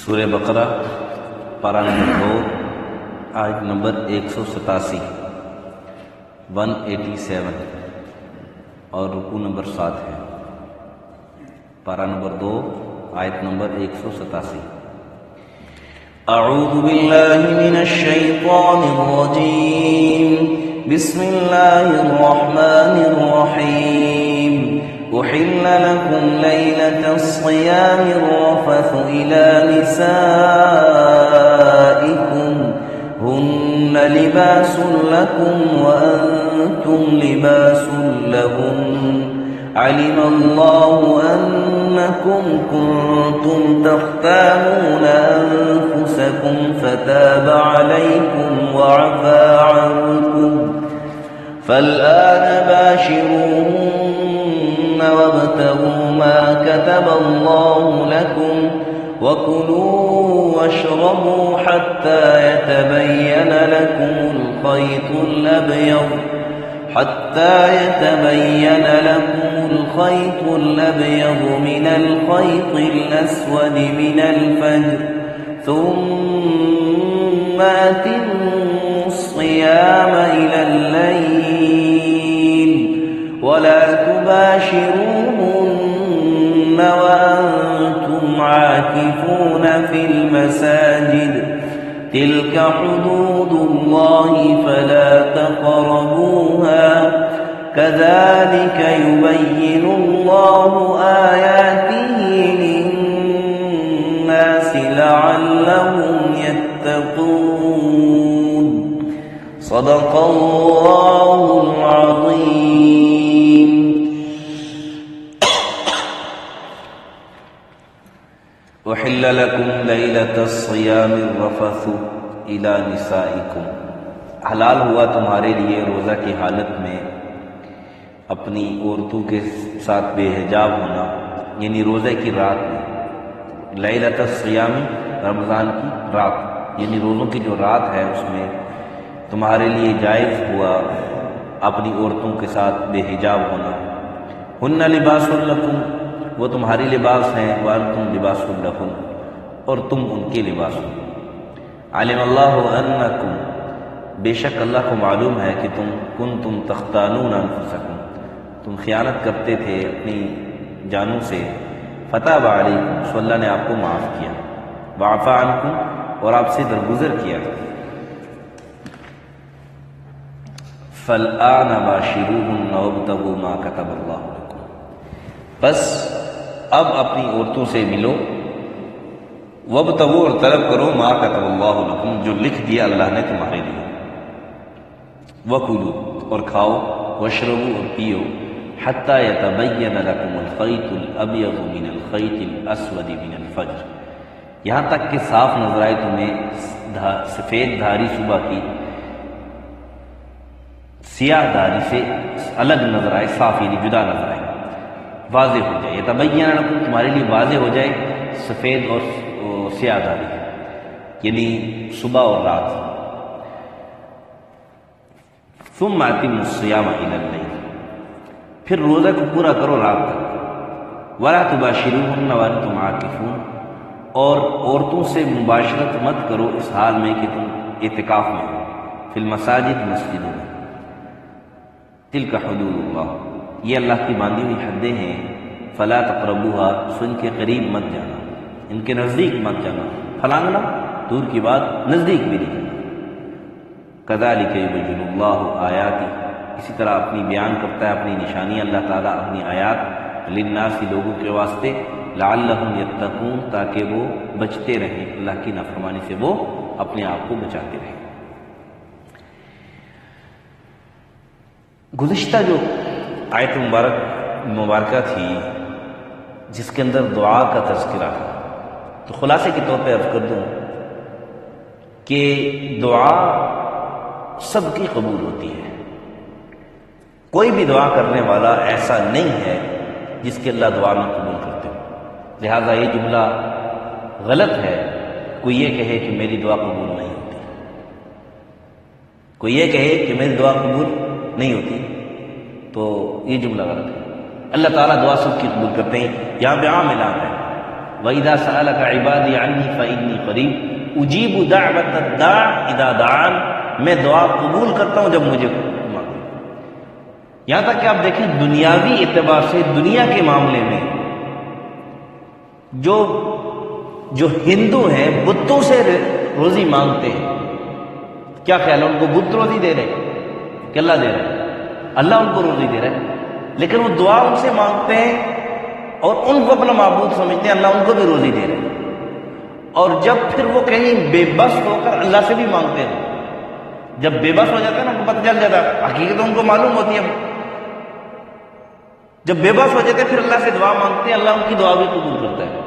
سورہ بقرہ پارہ نمبر 2 آیت نمبر 187 187 اور رکوع نمبر 7 ہے۔ پارہ نمبر 2 آیت نمبر 187۔ اعوذ باللہ من الشیطان الرجیم، بسم اللہ الرحمن الرحیم۔ أحل لكم ليلة الصيام الرفث إلى نسائكم هن لباس لكم وأنتم لباس لهم علم الله أنكم كنتم تختانون أنفسكم فتاب عليكم وعفى عنكم فالآن باشروهن وابتغوا ما كتب الله لكم وكلوا واشربوا حتى يتبين لكم الخيط الأبيض من الخيط الأسود من الفجر ثم أتموا الصيام إلى الليل ولا تباشروهن وأنتم عاكفون في المساجد تلك حدود الله فلا تقربوها كذلك يبين الله آياته للناس لعلهم يتقون۔ صدق الله العظيم۔ احل لكم ليلة الصيام الرفث الى نسائكم، حلال ہوا تمہارے لیے روزہ کی حالت میں اپنی عورتوں کے ساتھ بے حجاب ہونا، یعنی روزے کی رات میں۔ لیلۃ الصیام رمضان کی رات، یعنی روزوں کی جو رات ہے اس میں تمہارے لیے جائز ہوا اپنی عورتوں کے ساتھ بے حجاب ہونا۔ ہن لباس لکم، وہ تمہاری لباس ہیں، وانتم لباس لہم، اور تم ان کے لباس ہو۔ علم اللہ انکم، بے شک اللہ کو معلوم ہے کہ کنتم تختانون انفسکم، تم خیانت کرتے تھے اپنی جانوں سے۔ فتاب علیکم، سو اللہ نے آپ کو معاف کیا۔ وعفا عنکم، اور آپ سے درگزر کیا۔ فالآن باشروہن وابتغوا ما کتب اللہ لکم، بس اب اپنی عورتوں سے ملو، وابتغوا، اور طلب کرو، ما کتب اللہ لکم، جو لکھ دیا اللہ نے تمہارے لیے۔ وکلوا، اور کھاؤ، واشربوا، اور پیو، حتی یتبین لکم الخیط الابیض من الخیط الاسود من الفجر، یہاں تک کہ صاف نظر آئے تمہیں سفید دھاری صبح کی سیاہ دھاری سے الگ نظر آئے، صاف یعنی جدا نظر آئے، واضح ہو جائے۔ یتبین لکم، تمہارے لیے واضح ہو جائے سفید اور سیاہ دھاری، یعنی صبح اور رات۔ ثم اتموا الصیام الی اللیل، پھر روزہ کو پورا کرو رات تک۔ ولا تباشروہن وانتم عاکفون، اور عورتوں سے مباشرت مت کرو اس حال میں کہ تم اعتکاف میں ہو، فی المساجد، مسجدوں میں۔ تلک حدود اللہ، یہ اللہ کی باندھی ہوئی حدیں ہیں۔ فلا تقربوها، سو ان کے قریب مت جانا، ان کے نزدیک مت جانا، پھلانگنا دور کی بات، نزدیک بھی نہیں جانا۔ کذالک یبین اللہ آیاتہ، اسی طرح اپنی بیان کرتا ہے اپنی نشانی اللہ تعالیٰ، اپنی آیات، للناس، لوگوں کے واسطے، لعلہم یتقون، تاکہ وہ بچتے رہیں اللہ کی نافرمانی سے، وہ اپنے آپ کو بچاتے رہیں۔ گزشتہ جو آیت مبارکہ تھی جس کے اندر دعا کا تذکرہ تھا، تو خلاصے کے طور پہ عرض کر دوں کہ دعا سب کی قبول ہوتی ہے، کوئی بھی دعا کرنے والا ایسا نہیں ہے جس کے اللہ دعا نہ قبول کرتے ہو۔ لہذا یہ جملہ غلط ہے کوئی یہ کہے کہ میری دعا قبول نہیں ہوتی، کوئی یہ کہے کہ میری دعا قبول نہیں ہوتی، تو یہ جملہ غلط ہے۔ اللہ تعالیٰ دعا سب کی قبول کرتے ہیں۔ یہاں پہ عام اعلان ہے وَإِذَا سَأَلَكَ عِبَادِي عَنِّي فَإِنِّي قَرِيبٌ أُجِيبُ دَعْوَةَ الدَّاعِ إِذَا دَعَانِ، میں دعا قبول کرتا ہوں جب مجھے مانگے۔ یہاں تک کہ آپ دیکھیں دنیاوی اعتبار سے دنیا کے معاملے میں جو ہندو ہیں بتوں سے روزی مانگتے ہیں، کیا خیال ہے؟ ان کو بت روزی دے رہے کہ اللہ دے رہے؟ اللہ ان کو روزی دے رہا ہے، لیکن وہ دعا ان سے مانگتے ہیں اور ان کو اپنا معبود سمجھتے ہیں، اللہ ان کو بھی روزی دے رہے ہیں۔ اور جب پھر وہ کہیں بے بس ہو کر اللہ سے بھی مانگتے ہیں، جب بے بس ہو جاتے ہیں نا، ان کو پتہ چل جاتا ہے، حقیقت ان کو معلوم ہوتی ہے، جب بے بس ہو جاتے ہیں پھر اللہ سے دعا مانگتے ہیں، اللہ ان کی دعا بھی قبول کرتا ہے۔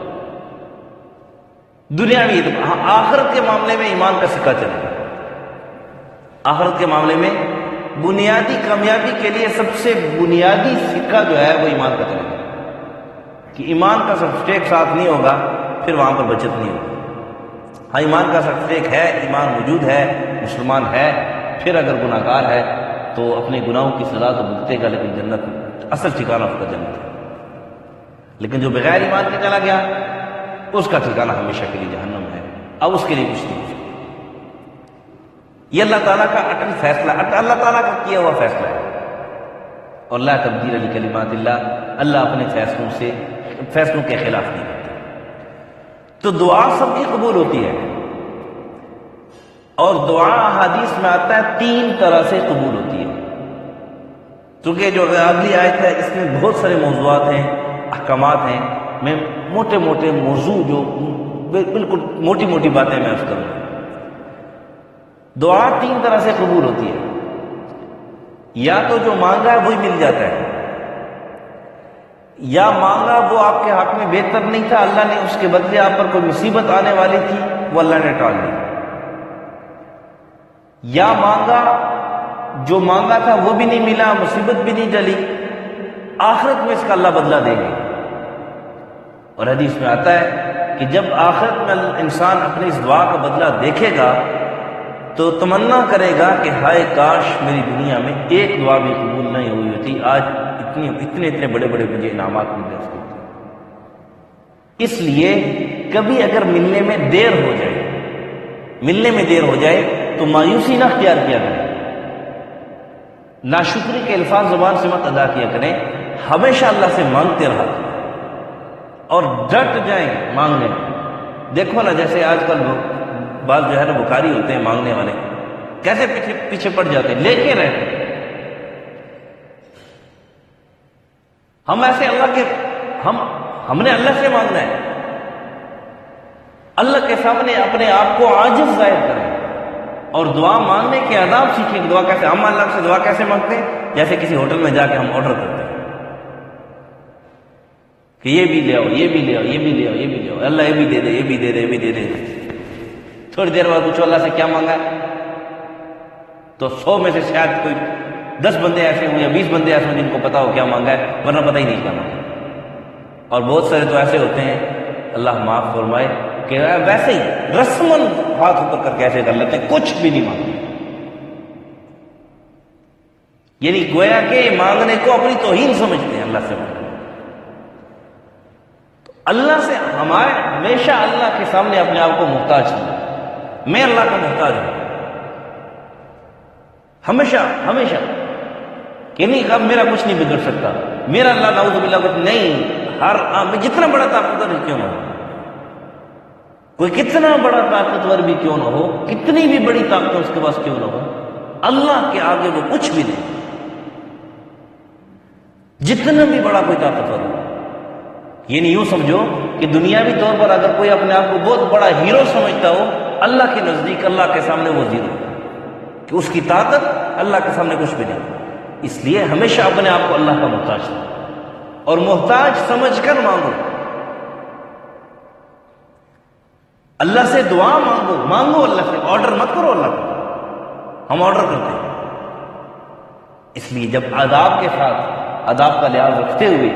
دنیا میں آخرت کے معاملے میں ایمان کا سکہ چلے گا۔ آخرت کے معاملے میں بنیادی کامیابی کے لیے سب سے بنیادی سکہ جو ہے وہ ایمان کا چلے گا، کہ ایمان کا سرٹیفکیٹ ساتھ نہیں ہوگا پھر وہاں پر بچت نہیں ہوگی۔ ہاں ایمان کا سرٹیفکیٹ ہے، ایمان موجود ہے، مسلمان ہے، پھر اگر گناہ گار ہے تو اپنے گناہوں کی سزا تو بھگتے گا، لیکن جنت اصل ٹھکانہ اس کا جنت ہے۔ لیکن جو بغیر ایمان کے چلا گیا اس کا ٹھکانہ ہمیشہ کے لیے جہنم ہے، اب اس کے لیے کچھ نہیں۔ یہ اللہ تعالیٰ کا اٹل فیصلہ، اللہ تعالیٰ کا کیا ہوا فیصلہ ہے، اور لا تبدیل لکلمات اللہ، اللہ اپنے فیصلوں کے خلاف نہیں کرتا۔ تو دعا سب کی قبول ہوتی ہے، اور دعا حدیث میں آتا ہے 3 طرح سے قبول ہوتی ہے۔ چونکہ جو اگلی آیت ہے اس میں بہت سارے موضوعات ہیں، احکامات ہیں، میں موٹے موٹے موضوع جو بالکل موٹی موٹی باتیں میں عرض کروں۔ دعا 3 طرح سے قبول ہوتی ہے، یا تو جو مانگا ہے وہی مل جاتا ہے، یا مانگا وہ آپ کے حق میں بہتر نہیں تھا، اللہ نے اس کے بدلے آپ پر کوئی مصیبت آنے والی تھی وہ اللہ نے ٹال دی، یا مانگا جو مانگا تھا وہ بھی نہیں ملا، مصیبت بھی نہیں ٹلی، آخرت میں اس کا اللہ بدلہ دے گا۔ اور حدیث میں آتا ہے کہ جب آخرت میں انسان اپنی اس دعا کا بدلہ دیکھے گا تو تمنا کرے گا کہ ہائے کاش میری دنیا میں ایک دعا بھی قبول نہیں ہوئی ہوتی، آج اتنے بڑے بڑے مجھے انعامات مل رہے ہوتے۔ اس لیے کبھی اگر ملنے میں دیر ہو جائے تو مایوسی نہ اختیار کیا کریں، ناشکری کے الفاظ زبان سے مت ادا کیا کریں، ہمیشہ اللہ سے مانگتے رہا کریں اور ڈٹ جائیں مانگنے میں۔ دیکھو نا جیسے آج کل بعض جو ہے نا بخاری ہوتے ہیں مانگنے والے، کیسے پیچھے پڑ جاتے ہیں، لے کے رہتے ہیں۔ ہم ایسے ہم نے اللہ سے مانگنا ہے، اللہ کے سامنے اپنے آپ کو عاجز ظاہر کریں اور دعا مانگنے کے آداب سیکھیں۔ دعا کیسے ہم اللہ سے دعا کیسے مانگتے ہیں؟ جیسے کسی ہوٹل میں جا کے ہم آرڈر کرتے ہیں کہ یہ بھی لے آؤ، یہ بھی لے آؤ، یہ بھی لے آؤ، یہ بھی لے آؤ، اللہ یہ بھی دے دے، یہ بھی دے دے، یہ بھی دے دے۔ تھوڑی دیر بعد پوچھو اللہ سے کیا مانگا ہے، تو 100 میں سے شاید کوئی 10 بندے ایسے ہوں یا 20 بندے ایسے ہوں جن کو پتا ہو کیا مانگا ہے، ورنہ پتہ ہی نہیں کیا مانگا۔ اور بہت سارے تو ایسے ہوتے ہیں، اللہ معاف فرمائے، کہ ویسے ہی رسمن ہاتھ اوپر کر کے ایسے کر لیتے ہیں، کچھ بھی نہیں مانگتے، یعنی گویا کہ مانگنے کو اپنی توہین سمجھتے ہیں اللہ سے مانگنے۔ تو اللہ سے ہمیشہ اللہ کے سامنے اپنے آپ کو محتاج ہوں، میں اللہ کا محتاج ہوں، ہمیشہ کہ نہیں اب میرا کچھ نہیں بگڑ سکتا، میرا اللہ نعوذ باللہ کچھ نہیں، جتنا بڑا طاقتور کیوں نہ ہو، کوئی کتنا بڑا طاقتور بھی کیوں نہ ہو، کتنی بھی بڑی طاقت اس کے پاس کیوں نہ ہو، اللہ کے آگے وہ کچھ بھی نہیں، جتنا بھی بڑا کوئی طاقتور ہو۔ یعنی یوں سمجھو کہ دنیاوی طور پر اگر کوئی اپنے آپ کو بہت بڑا ہیرو سمجھتا ہو، اللہ کے نزدیک اللہ کے سامنے وہ زیرو، کہ اس کی طاقت اللہ کے سامنے کچھ بھی نہیں۔ اس لیے ہمیشہ اپنے آپ کو اللہ کا محتاج ہو اور محتاج سمجھ کر مانگو، اللہ سے دعا مانگو اللہ سے، آرڈر مت کرو اللہ کو، ہم آرڈر کرتے ہیں۔ اس لیے جب آداب کے ساتھ، آداب کا لحاظ رکھتے ہوئے،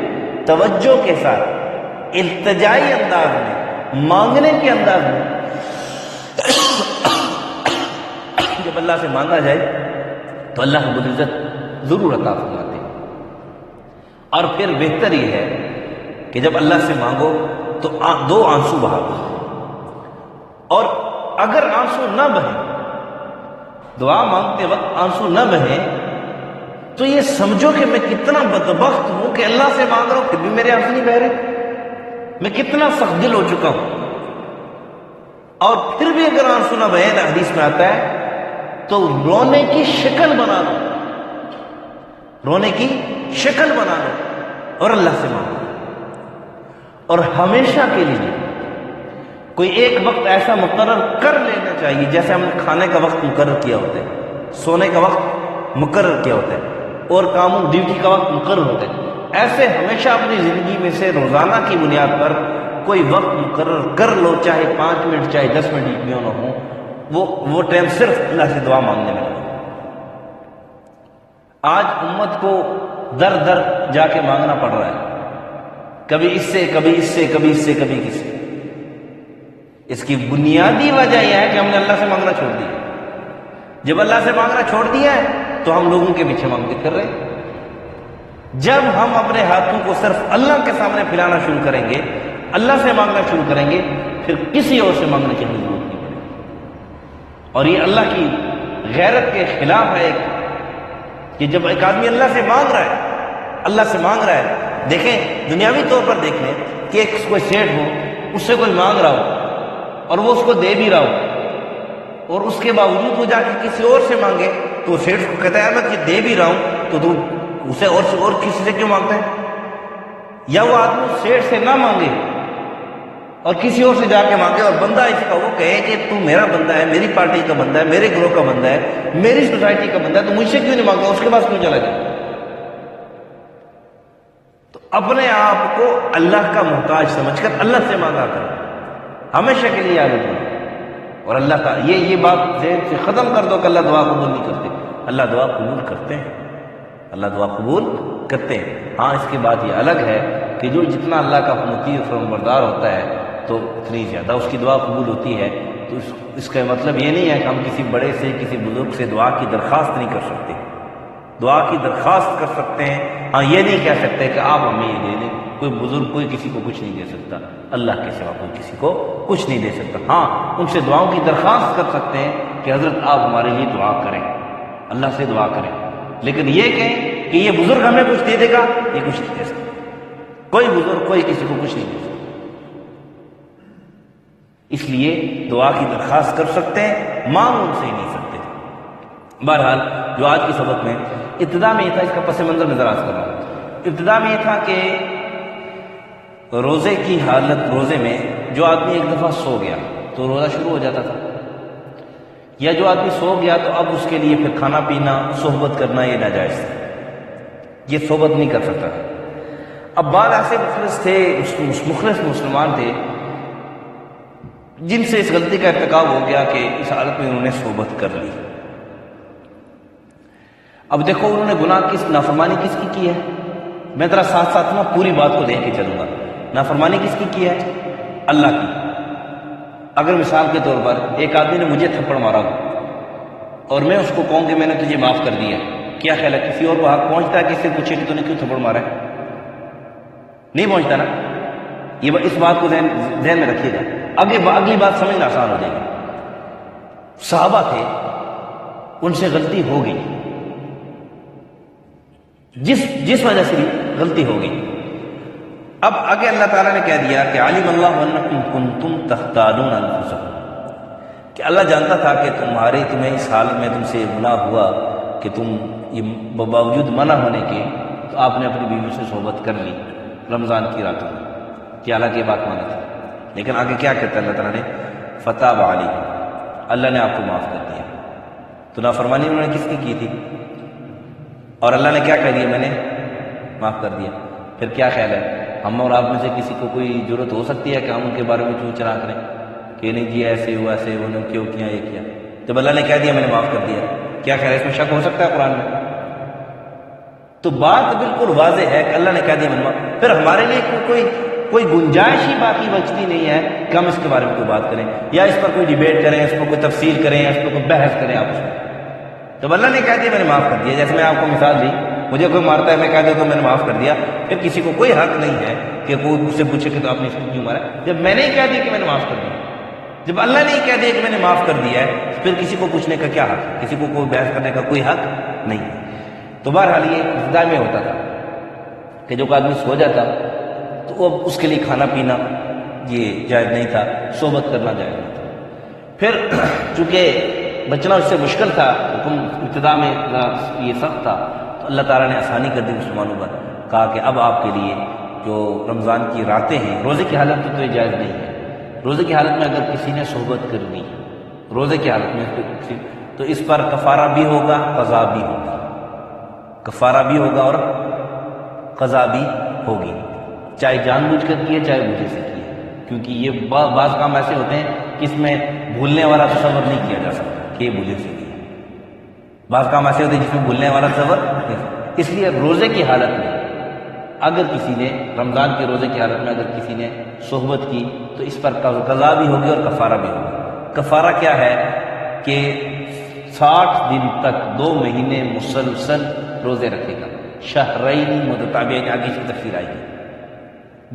توجہ کے ساتھ، التجائی انداز میں، مانگنے کے انداز میں جب اللہ سے مانگا جائے تو اللہ رب العزت ضرور عطا فرماتے ہیں۔ اور پھر بہتر یہ ہے کہ جب اللہ سے مانگو تو تو دو آنسو بہا دو، اور اگر آنسو نہ بہیں، دعا مانگتے وقت آنسو نہ بہیں، تو یہ سمجھو کہ میں کتنا بدبخت ہوں کہ اللہ سے مانگ رہا ہوں پھر بھی میرے آنسو نہیں بہ رہے، میں کتنا سخت دل ہو چکا ہوں۔ اور پھر بھی اگر آنسو نہ بہے، حدیث میں آتا ہے، تو رونے کی شکل بنا لو، رونے کی شکل بنا لو اور اللہ سے مانگو۔ اور ہمیشہ کے لیے کوئی ایک وقت ایسا مقرر کر لینا چاہیے، جیسے ہم نے کھانے کا وقت مقرر کیا ہوتا ہے، سونے کا وقت مقرر کیا ہوتا ہے، اور کاموں ڈیوٹی کا وقت مقرر ہوتا ہے، ایسے ہمیشہ اپنی زندگی میں سے روزانہ کی بنیاد پر کوئی وقت مقرر کر لو، چاہے 5 منٹ چاہے 10 منٹ کیوں نہ ہو، وہ ٹائم صرف اللہ سے دعا مانگنے میں لگے۔ آج امت کو در در جا کے مانگنا پڑ رہا ہے، کبھی اس سے کبھی اس سے کبھی اس سے کبھی کس سے۔ اس کی بنیادی وجہ یہ ہے کہ ہم نے اللہ سے مانگنا چھوڑ دیا۔ جب اللہ سے مانگنا چھوڑ دیا ہے تو ہم لوگوں کے پیچھے مانگتے پھر رہے ہیں۔ جب ہم اپنے ہاتھوں کو صرف اللہ کے سامنے پھیلانا شروع کریں گے، اللہ سے مانگنا شروع کریں گے، پھر کسی اور سے مانگنے کی ضرورت نہیں پڑے گی۔ اور یہ اللہ کی غیرت کے خلاف ہے کہ جب ایک آدمی اللہ سے مانگ رہا ہے، اللہ سے مانگ رہا ہے، دیکھیں دنیاوی طور پر دیکھ لیں کہ ایک کوئی سیٹ ہو، اس سے کوئی مانگ رہا ہو اور وہ اس کو دے بھی رہا ہو، اور اس کے باوجود وہ جا کے کسی اور سے مانگے، تو سیٹ کو کہتا ہے میں کہ دے بھی رہا ہوں تو اسے اور کسی سے کیوں مانگتا ہے؟ یا وہ آدمی سیٹ سے نہ مانگے اور کسی اور سے جا کے مانگے، اور بندہ اس کا وہ کہے کہ تو میرا بندہ ہے، میری پارٹی کا بندہ ہے، میرے گروہ کا بندہ ہے، میری سوسائٹی کا بندہ ہے، تو مجھ سے کیوں نہیں مانگا، اس کے پاس کیوں چلا جائے؟ تو اپنے آپ کو اللہ کا محتاج سمجھ کر اللہ سے مانگا کرو، ہمیشہ کے لیے عادت بنو۔ اور اللہ کا یہ بات ذہن سے ختم کر دو کہ اللہ دعا قبول نہیں کرتے، اللہ دعا قبول کرتے ہیں، اللہ دعا قبول کرتے ہیں۔ ہاں اس کے بعد یہ الگ ہے کہ جو جتنا اللہ کا مطیع فرمانبردار ہوتا ہے تو اتنی زیادہ اس کی دعا قبول ہوتی ہے۔ تو اس کا مطلب یہ نہیں ہے کہ ہم کسی بڑے سے کسی بزرگ سے دعا کی درخواست نہیں کر سکتے، دعا کی درخواست کر سکتے ہیں۔ ہاں یہ نہیں کہہ سکتے کہ آپ ہمیں یہ دے دیں، کوئی بزرگ کوئی کسی کو کچھ نہیں دے سکتا، اللہ کے سوا کوئی کسی کو کچھ نہیں دے سکتا۔ ہاں ان سے دعاؤں کی درخواست کر سکتے ہیں کہ حضرت آپ ہمارے لیے دعا کریں، اللہ سے دعا کریں، لیکن یہ کہیں کہ یہ بزرگ ہمیں کچھ دے دے گا، یہ کچھ نہیں دے سکتا، کوئی بزرگ کوئی کسی کو کچھ نہیں دے سکتا۔ اس لیے دعا کی درخواست کر سکتے ہیں، مانگ ان سے ہی نہیں سکتے۔ بہرحال جو آج کے سبق میں ابتدا میں یہ تھا، اس کا پس منظر نظر آز کر رہا ہوں۔ ابتدا میں یہ تھا کہ روزے کی حالت، روزے میں جو آدمی ایک دفعہ سو گیا تو روزہ شروع ہو جاتا تھا، یا جو آدمی سو گیا تو اب اس کے لیے پھر کھانا پینا صحبت کرنا یہ ناجائز تھا، یہ صحبت نہیں کر سکتا۔ اب بعض ایسے مخلص تھے، مخلص مسلمان تھے جن سے اس غلطی کا ارتکاب ہو گیا کہ اس حالت میں انہوں نے صحبت کر لی۔ اب دیکھو انہوں نے گناہ کس، نافرمانی کس کی ہے؟ میں ذرا ساتھ ساتھ نا پوری بات کو دیکھ کے چلوں گا۔ نافرمانی کس کی ہے؟ اللہ کی۔ اگر مثال کے طور پر ایک آدمی نے مجھے تھپڑ مارا اور میں اس کو کہوں کہ میں نے تجھے معاف کر دیا، کیا خیال ہے کسی اور کو حق پہنچتا ہے کہ اس سے پوچھے کہ تو نے کیوں تھپڑ مارا ہے؟ نہیں پہنچتا نا۔ یہ اس بات کو ذہن میں رکھیے گا، اگلی بات سمجھنا آسان ہو جائے گی۔ صحابہ تھے، ان سے غلطی ہو گئی، جس وجہ سے بھی غلطی ہو گئی۔ اب آگے اللہ تعالیٰ نے کہہ دیا کہ علم اللہ انکم کنتم تختالون انفسکم، کہ اللہ جانتا تھا کہ تمہیں اس حالت میں تم سے گناہ ہوا کہ تم یہ باوجود منع ہونے کے تو آپ نے اپنی بیوی سے صحبت کر لی رمضان کی راتوں میں، کہ حالانکہ یہ بات مانا تھی، لیکن آگے کیا کہتا ہے اللہ تعالیٰ نے؟ فتاب علیکم، اللہ نے آپ کو معاف کر دیا۔ تو نافرمانی انہوں نے کس کی تھی؟ اور اللہ نے کیا کہہ دیا؟ میں نے معاف کر دیا۔ پھر کیا خیال ہے ہم اور آپ میں سے کسی کو کوئی ضرورت ہو سکتی ہے کہ ہم ان کے بارے میں چوں چرا کریں کہ نہیں جی ایسے ہوا ایسے انہوں نے کیوں کیا، یہ کیا؟ جب اللہ نے کہہ دیا میں نے معاف کر دیا، کیا خیال ہے اس میں شک ہو سکتا ہے قرآن میں؟ تو بات بالکل واضح ہے کہ اللہ نے کہہ دیا میں نے معاف، پھر ہمارے لیے کوئی گنجائش ہی باقی بچتی نہیں ہے کہ ہم اس کے بارے میں کوئی بات کریں یا اس پر کوئی ڈیبیٹ کریں، اس پر کوئی تفصیل کریں یا اس پر کوئی بحث کریں آپس میں۔ تو اللہ نے کہہ دیا میں نے معاف کر دیا۔ جیسے میں آپ کو مثال دی مجھے کوئی مارتا ہے میں کہہ دیتا ہوں میں نے معاف کر دیا، پھر کسی کو کوئی حق نہیں ہے کہ کوئی مجھ سے پوچھے کہ تو آپ نے اس کو کیوں مارا؟ جب میں نے ہی کہہ دیا کہ میں نے معاف کر دیا، جب اللہ نے ہی کہہ دیا کہ میں نے معاف کر دیا ہے، پھر کسی کو پوچھنے کا کیا حق ہے؟ کسی کو کوئی بحث کرنے کا کوئی حق نہیں ہے۔ تو بہرحال یہ ابتدا میں ہوتا تھا کہ جو آدمی سو جاتا تو اب اس کے لیے کھانا پینا یہ جائز نہیں تھا، صحبت کرنا جائز نہیں تھا۔ پھر چونکہ بچنا اس سے مشکل تھا، حکم ابتدا میں یہ سخت تھا، تو اللہ تعالیٰ نے آسانی کر دی مسلمانوں پر، کہا کہ اب آپ کے لیے جو رمضان کی راتیں ہیں، روزے کی حالت میں تو یہ جائز نہیں ہے، روزے کی حالت میں اگر کسی نے صحبت کرنی روزے کی حالت میں تو اس پر کفارہ بھی ہوگا، قضا بھی ہوگی، کفارہ بھی ہوگا اور قضا بھی ہوگی، چاہے جان بوجھ کر کیے چاہے وجہ سے کیے، کیونکہ یہ بعض کام ایسے ہوتے ہیں کہ اس میں بھولنے والا تصور نہیں کیا جا سکتا کہ یہ وجہ سے کیے، بعض کام ایسے ہوتے ہیں جس میں بھولنے والا تصور نہیں، اس لیے روزے کی حالت میں اگر کسی نے رمضان کے روزے کی حالت میں اگر کسی نے صحبت کی تو اس پر قضا بھی ہوگی اور کفارہ بھی ہوگا۔ کفارہ کیا ہے کہ 60 دن تک 2 مہینے مسلسل روزے رکھے گا، شہرین متتابعین، آگے اس کی تفسیر آئے گی،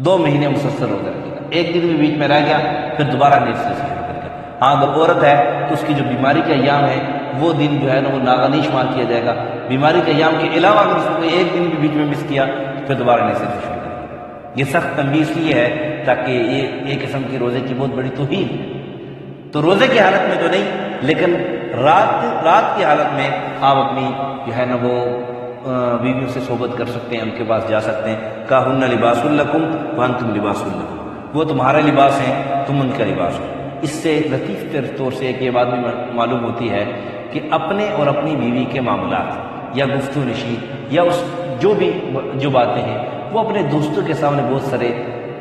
2 مہینے مسلسل روزے رکھے گا، ایک دن بھی بیچ میں رہ گیا پھر دوبارہ نیت سے شروع کرے گا۔ ہاں اگر عورت ہے تو اس کی جو بیماری کے ایام ہے وہ دن جو ہے نا وہ ناغنی شمار کیا جائے گا، بیماری کے ایام کے علاوہ اگر اس کو ایک دن بھی بیچ میں مس کیا پھر دوبارہ نیت سے شروع کرے گا۔ یہ سخت تنبیہ اس لیے ہے تاکہ یہ ایک قسم کی روزے کی بہت بڑی توہین، تو روزے کی حالت میں تو نہیں، لیکن رات کی حالت میں آپ اپنی جو ہے نا وہ بیویوں سے صحبت کر سکتے ہیں، ان کے پاس جا سکتے ہیں۔ کہن لباس لکم وانتم لباس لہم، وہ تمہارا لباس ہیں تم ان کا لباس ہو۔ اس سے لطیف طور سے ایک یہ بات بھی معلوم ہوتی ہے کہ اپنے اور اپنی بیوی کے معاملات یا گفتگو نشی یا اس جو باتیں ہیں وہ اپنے دوستوں کے سامنے بہت سارے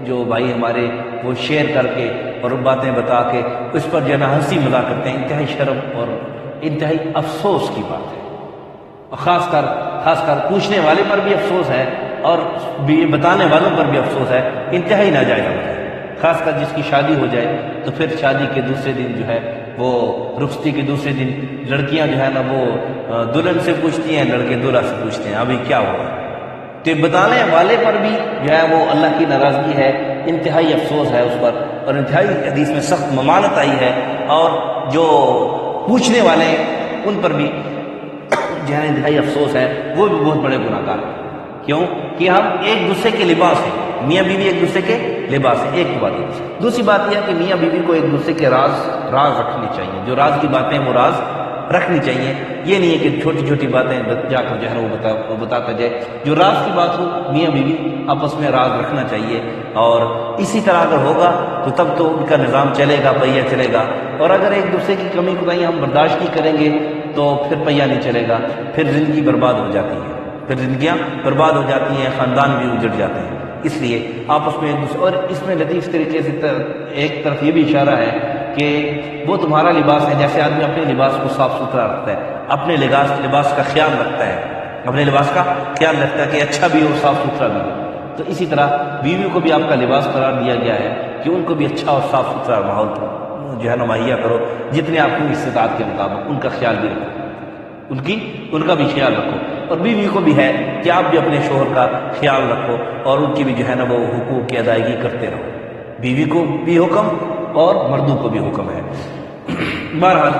جو بھائی ہمارے وہ شیئر کر کے اور باتیں بتا کے اس پر جو ہے نا ہنسی مذاق کرتے ہیں، انتہائی شرم اور انتہائی افسوس کی بات ہے، اور خاص کر پوچھنے والے پر بھی افسوس ہے اور بتانے والوں پر بھی افسوس ہے، انتہائی ناجائز بات ہے۔ خاص کر جس کی شادی ہو جائے تو پھر شادی کے دوسرے دن جو ہے وہ رخصتی کے دوسرے دن لڑکیاں جو ہے نا وہ دلہن سے پوچھتی ہیں، لڑکے دولہا سے پوچھتے ہیں ابھی کیا ہوا، تو بتانے والے پر بھی جو ہے وہ اللہ کی ناراضگی ہے، انتہائی افسوس ہے اس پر، اور انتہائی حدیث میں سخت ممانت آئی ہے، اور جو پوچھنے والے ہیں ان پر بھی جو ہے انتہائی افسوس ہے، وہ بھی بہت بڑے گناہ گار ہیں۔ کیوں کہ ہم ایک دوسرے کے لباس ہیں، میاں بیوی ایک دوسرے کے لباس ہیں، ایک تو بات ہے۔ دوسری بات یہ ہے کہ میاں بیوی کو ایک دوسرے کے راز رکھنے چاہیے، جو راز کی باتیں وہ راز رکھنی چاہیے، یہ نہیں ہے کہ چھوٹی چھوٹی باتیں جا کر جو ہے وہ بتاتا جائے، جو راز کی بات ہو میاں بیوی آپس میں راز رکھنا چاہیے، اور اسی طرح اگر ہوگا تو تب تو ان کا نظام چلے گا، پہیہ چلے گا، اور اگر ایک دوسرے کی کمی کوتاہی ہم برداشت نہیں کریں گے تو پھر پہیہ نہیں چلے گا، پھر زندگی برباد ہو جاتی ہے، پھر زندگیاں برباد ہو جاتی ہیں، خاندان بھی اجڑ جاتے ہیں۔ اس لیے آپس میں ایک دوسرے، اور اس میں لطیف طریقے سے ایک طرف یہ بھی اشارہ ہے کہ وہ تمہارا لباس ہے، جیسے آدمی اپنے لباس کو صاف ستھرا رکھتا ہے، اپنے لباس کا خیال رکھتا ہے، اپنے لباس کا خیال رکھتا ہے کہ اچھا بھی ہو، صاف ستھرا بھی ہو، تو اسی طرح بیویوں کو بھی آپ کا لباس قرار دیا گیا ہے کہ ان کو بھی اچھا اور صاف ستھرا ماحول جو ہے نا مہیا کرو، جتنے آپ کی استطاعت کے مطابق ان کا خیال بھی رکھو، ان کا بھی خیال رکھو، اور بیوی کو بھی ہے کہ آپ بھی اپنے شوہر کا خیال رکھو اور ان کی بھی جو ہے نا وہ حقوق کی ادائیگی کرتے رہو، بیوی کو بھی حکم اور مردوں کو بھی حکم ہے۔ بہرحال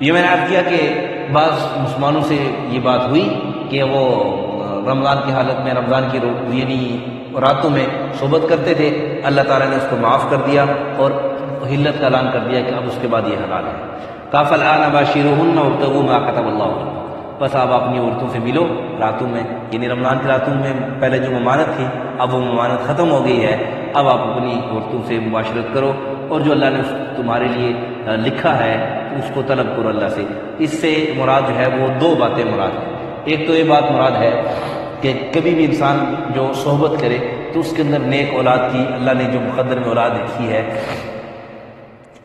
یہ میں نے عرض کیا کہ بعض مسلمانوں سے یہ بات ہوئی کہ وہ رمضان کی حالت میں، رمضان کی یعنی راتوں میں صحبت کرتے تھے، اللہ تعالیٰ نے اس کو معاف کر دیا اور حلت کا اعلان کر دیا کہ اب اس کے بعد یہ حلال ہے۔ کافل الآن باشروہن وابتغوا ما کتب اللہ لکم، بس آپ اپنی عورتوں سے ملو راتوں میں، یعنی رمضان کی راتوں میں پہلے جو ممانت تھی اب وہ ممانت ختم ہو گئی ہے، اب آپ اپنی عورتوں سے معاشرت کرو، اور جو اللہ نے تمہارے لیے لکھا ہے اس کو طلب کرو اللہ سے۔ اس سے مراد جو ہے وہ 2 باتیں مراد ہیں۔ ایک تو یہ بات مراد ہے کہ کبھی بھی انسان جو صحبت کرے تو اس کے اندر نیک اولاد کی اللہ نے جو مقدر میں اولاد لکھی ہے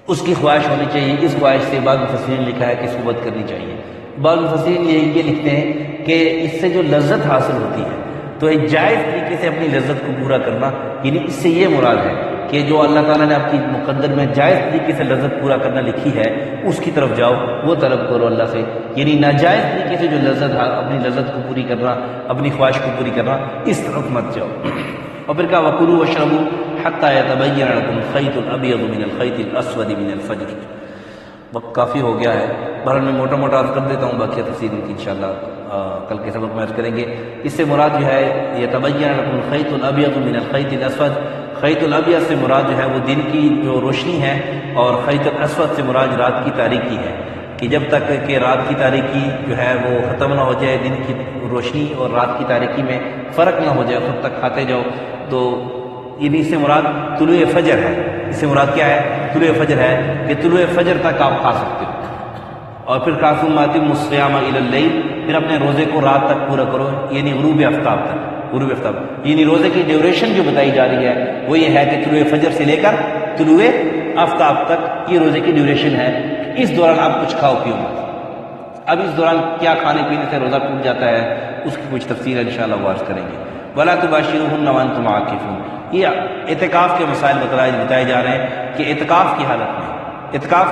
اس کی خواہش ہونی چاہیے۔ اس خواہش سے بعض مفسرین نے لکھا ہے کہ صحبت کرنی چاہیے۔ بعض مفسرین یہ لکھتے ہیں کہ اس سے جو لذت حاصل ہوتی ہے تو ایک جائز طریقے سے اپنی لذت کو پورا کرنا، یعنی اس سے یہ مراد ہے کہ جو اللہ تعالیٰ نے آپ کی مقدر میں جائز طریقے سے لذت پورا کرنا لکھی ہے اس کی طرف جاؤ، وہ طلب کرو اللہ سے، یعنی ناجائز طریقے سے جو لذت اپنی لذت کو پوری کرنا، اپنی خواہش کو پوری کرنا، اس طرف مت جاؤ۔ اور پھر کہا وَكُلُوا وَاشْرَبُوا حَتَّى يَتَبَيَّنَ لَكُمُ الْخَيْطُ الْأَبْيَضُ مِنَ الْخَيْطِ الْأَسْوَدِ مِنَ الْفَجْرِ۔ وقت کافی ہو گیا ہے، بہرحال میں موٹا موٹا عرض کر دیتا ہوں، باقی تفصیل کی انشاءاللہ کل کے سبق میں عرض کریں گے۔ اس سے مراد جو ہے يَتَبَيَّنَ لَكُمُ الْخَيْطُ الْأَبْيَضُ مِنَ الْخَيْطِ الْأَسْوَدِ، خیط الابیض سے مراد جو ہے وہ دن کی جو روشنی ہے، اور خیط الاسود سے مراد رات کی تاریکی ہے، کہ جب تک کہ رات کی تاریکی جو ہے وہ ختم نہ ہو جائے، دن کی روشنی اور رات کی تاریکی میں فرق نہ ہو جائے، تب تک کھاتے جاؤ۔ تو یہ بھی اس سے مراد طلوع فجر ہے، اس سے مراد کیا ہے؟ طلوع فجر ہے، کہ طلوع فجر تک آپ کھا سکتے ہو۔ اور پھر ثم اتموا الصیام الی اللیل، پھر اپنے روزے کو رات تک پورا کرو، یعنی غروب آفتاب تک، غروب آفتاب، یعنی روزے کی ڈیوریشن جو بتائی جا رہی ہے وہ یہ ہے کہ طلوع فجر سے لے کر طلوع آفتاب تک یہ روزے کی ڈیوریشن ہے، اس دوران آپ کچھ کھاؤ پیو مت۔ اب اس دوران کیا کھانے پینے سے روزہ ٹوٹ جاتا ہے اس کی کچھ تفصیل انشاءاللہ واضح کریں گے۔ وَلَا تُبَاشِرُوهُنَّ وَأَنْتُمْ عَاكِفُونَ، یہ اعتکاف کے مسائل بتائے جا رہے ہیں کہ اعتکاف کی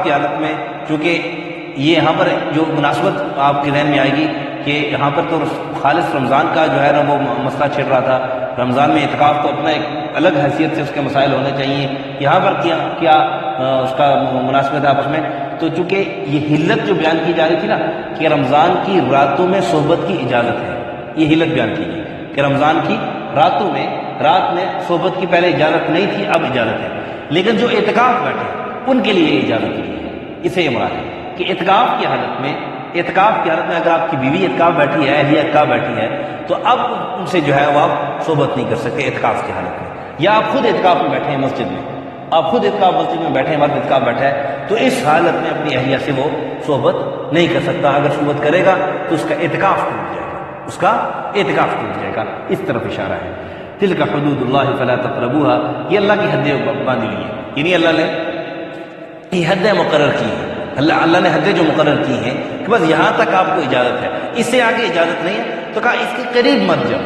حالت میں چونکہ یہ یہاں پر جو مناسبت آپ کے ذہن میں آئے گی کہ یہاں پر تو خالص رمضان کا جو ہے نا وہ مسئلہ چھڑ رہا تھا، رمضان میں اعتکاف تو اپنا ایک الگ حیثیت سے اس کے مسائل ہونے چاہیے، یہاں پر کیا اس کا مناسبت ہے آپس میں؟ تو چونکہ یہ حلت جو بیان کی جا رہی تھی نا کہ رمضان کی راتوں میں صحبت کی اجازت ہے، یہ حلت بیان کی گئی کہ رمضان کی رات میں صحبت کی پہلے اجازت نہیں تھی، اب اجازت ہے، لیکن جو اعتکاف بیٹھے ان کے لیے اجازت نہیں ہے۔ اسے یہ مراد ہے کہ اعتکاف کی حالت میں اگر آپ کی بیوی اعتکاف بیٹھی ہے، اہلیہ اعتکاف بیٹھی ہے، تو اب ان سے جو ہے وہ آپ صحبت نہیں کر سکتے اعتکاف کی حالت میں، یا آپ خود اعتکاف میں بیٹھے ہیں مسجد میں، مسجد میں بیٹھے ہیں، مرد اعتکاف بیٹھا ہے، تو اس حالت میں اپنی اہلیہ سے وہ صحبت نہیں کر سکتا، اگر صحبت کرے گا تو اس کا اعتکاف ٹوٹ جائے گا، اس طرف اشارہ ہے۔ تلک حدود اللہ فلا تقربوها، یہ اللہ کی حدیں باندھی ہوئی ہیں، یعنی اللہ نے یہ حدیں مقرر کی ہیں، اللہ نے حدیں جو مقرر کی ہیں کہ بس یہاں تک آپ کو اجازت ہے، اس سے آگے اجازت نہیں ہے، تو کہا اس کے قریب مت جاؤ۔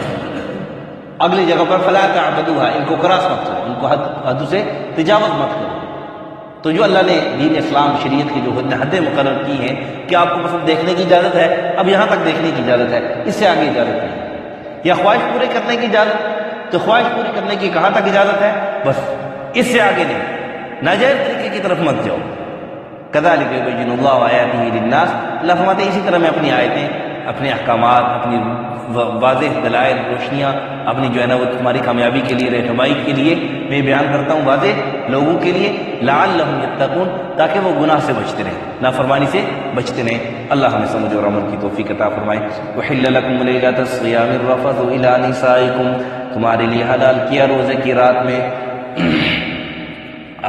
اگلی جگہ پر فلا تعتدوها، ان کو کراس مت کرو، ان کو حد سے تجاوز مت کرو۔ تو جو اللہ نے دین اسلام شریعت کی جو حدیں مقرر کی ہیں کہ آپ کو مثلا دیکھنے کی اجازت ہے، اب یہاں تک دیکھنے کی اجازت ہے، اس سے آگے اجازت نہیں، یا خواہش پورے کرنے کی اجازت، تو خواہش پوری کرنے کی کہاں تک اجازت ہے؟ بس اس سے آگے نہیں، ناجائز طریقے کی طرف مت جاؤ۔ کذالک یبین اللہ آیاتہ للناس، اللہ فرماتے ہیں اسی طرح میں اپنی آیتیں، اپنے احکامات، اپنی واضح دلائل، روشنیاں اپنی جو ہے نا وہ تمہاری کامیابی کے لیے، رہنمائی کے لیے میں بیان کرتا ہوں، واضح لوگوں کے لیے، لعلہم یتقون، تاکہ وہ گناہ سے بچتے رہیں، نافرمانی سے بچتے رہیں۔ اللہ ہمیں سمجھ اور عمل کی توفیق عطا فرمائے۔ احل لکم لیلۃ الصیام الرفث الی نسائکم، تمہارے لیے حلال کیا روزے کی رات میں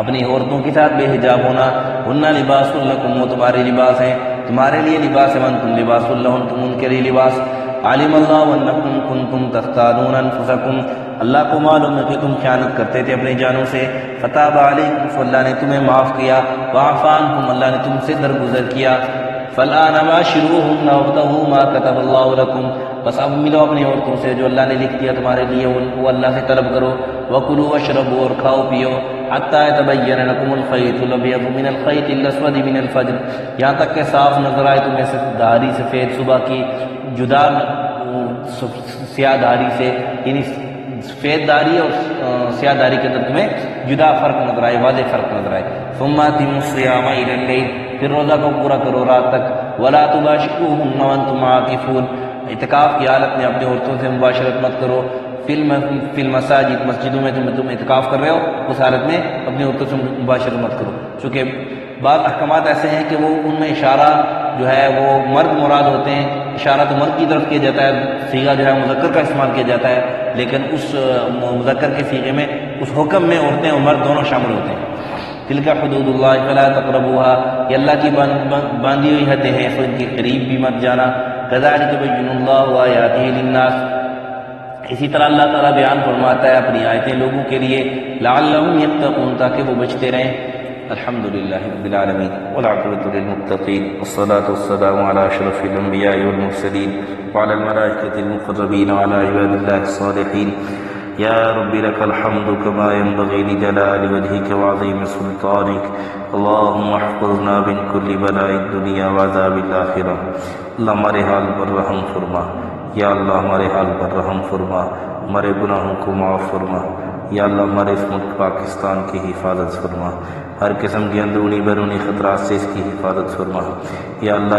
اپنی عورتوں کے ساتھ بے حجاب ہونا، ہن لباس لکم، وہ تمہارے لباس ہیں، تمہارے لیے لباس ہے، وانتم لباس لہن، تم ان کے لیے لباس۔ علم اللہ انکم کنتم تختارون انفسکم، اللہ کو معلوم ہے کہ تم خیانت کرتے تھے اپنی جانوں سے، فتاب علیکم، تو اللہ نے تمہیں معاف کیا، وعفا عنکم، اللہ نے تم سے درگزر کیا۔ فالآن باشروہن وابتغوا ما کتب اللہ لکم، بس اب ملو اپنی عورتوں سے جو اللہ نے لکھ دیا تمہارے لیے، وہ اللہ سے طلب کرو۔ وکلوا واشربوا، اور کھاؤ پیو، حتی یتبین لکم الخیط الابیض من الخیط الاسود من الفجر، یہاں تک کہ صاف نظر آئے تمہیں دھاری سفید صبح کی جدا سیاہ دھاری سے، یعنی سفید دھاری اور سیاہ دھاری کے اندر تمہیں جدا فرق نظر آئے، واضح فرق نظر آئے۔ ثم اتموا الصیام الی اللیل، پھر روزہ کو پورا کرو رات تک۔ ولا تباشروہن وانتم عاکفون، اعتکاف کی حالت میں اپنی عورتوں سے مباشرت مت کرو۔ فی المساجد، مسجدوں میں تم اعتکاف کر رہے ہو، اس حالت میں اپنی عورتوں سے مباشرت مت کرو، چونکہ بعض احکامات ایسے ہیں کہ وہ ان میں اشارہ جو ہے وہ مرد مراد ہوتے ہیں، اشارہ تو مرد کی طرف کیا جاتا ہے، صیغہ جو ہے مذکر کا استعمال کیا جاتا ہے، لیکن اس مذکر کے صیغے میں اس حکم میں عورتیں اور مرد دونوں شامل ہوتے ہیں۔ تلک حدود اللہ فلا تقربوها، یہ اللہ کی باندھی ہوئی حدیں ہیں، تو ان کے قریب بھی مت جانا۔ کذالک یبین اللہ آیاتہ للناس، اسی طرح اللہ تعالیٰ بیان فرماتا ہے اپنی آیتیں لوگوں کے لیے، لعلہم یتقون، تاکہ وہ بچتے رہیں۔ الحمد للہ رب العالمین والعاقبۃ للمتقین، والصلاۃ والسلام علی اشرف الانبیاء والمرسلین وعلی الملائکۃ المقربین وعلی عباد اللہ الصالحین۔ یا رب لک الحمد کما ينبغي لجلال وجهك وعظیم سلطانك اللهم احفظنا من كل بلاء الدنيا وعذاب الآخرة۔ اللہ ہمارے حال پر رحم فرما، یا اللہ ہمارے حال پر رحم فرما، ہمارے گناہوں کو معاف فرما، یا اللہ ہمارے اس ملک پاکستان کی حفاظت فرما، ہر قسم کی اندرونی بیرونی خطرات سے اس کی حفاظت فرما۔ یا اللہ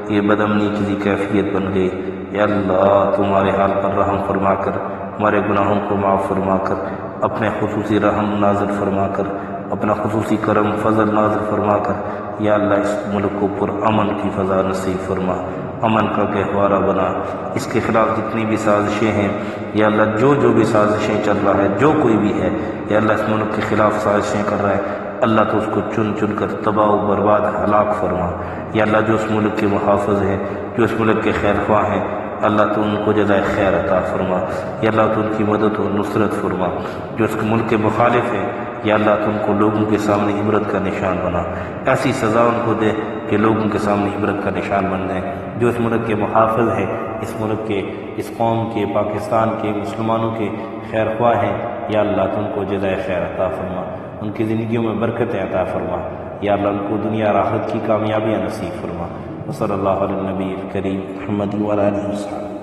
یہ بد امنی کی کیفیت بن گئی، یا اللہ تمہارے حال پر رحم فرما کر ہمارے گناہوں کو معاف فرما کر اپنے خصوصی رحم نازل فرما کر اپنا خصوصی کرم فضل نازل فرما کر یا اللہ اس ملک کو پر امن کی فضا نصیب فرما، امن کا گہوارہ بنا۔ اس کے خلاف جتنی بھی سازشیں ہیں یا اللہ جو بھی سازشیں چل رہا ہے، جو کوئی بھی ہے یا اللہ اس ملک کے خلاف سازشیں کر رہا ہے، اللہ تو اس کو چن کر تباہ و برباد ہلاک فرما۔ یا اللہ جو اس ملک کے محافظ ہیں، جو اس ملک کے خیر خواہ ہیں، اللہ تو ان کو جزائے خیر عطا فرما، یا اللہ تو ان کی مدد و نصرت فرما۔ جو اس ملک کے مخالف ہیں یا اللہ تو ان کو لوگوں کے سامنے عبرت کا نشان بنا، ایسی سزا ان کو دے کہ لوگوں کے سامنے عبرت کا نشان بن جائیں۔ جو اس ملک کے محافظ ہیں، اس ملک کے، اس قوم کے، پاکستان کے مسلمانوں کے خیر خواہ ہیں، یا اللہ تو ان کو جزائے خیر عطا فرما، ان کی زندگیوں میں برکتیں عطا فرما، یا اللہ ان کو دنیا اور آخرت کی کامیابیاں نصیب فرما۔ وصلی اللہ علی النبی الکریم محمد وعلی آلہ وصحبہ۔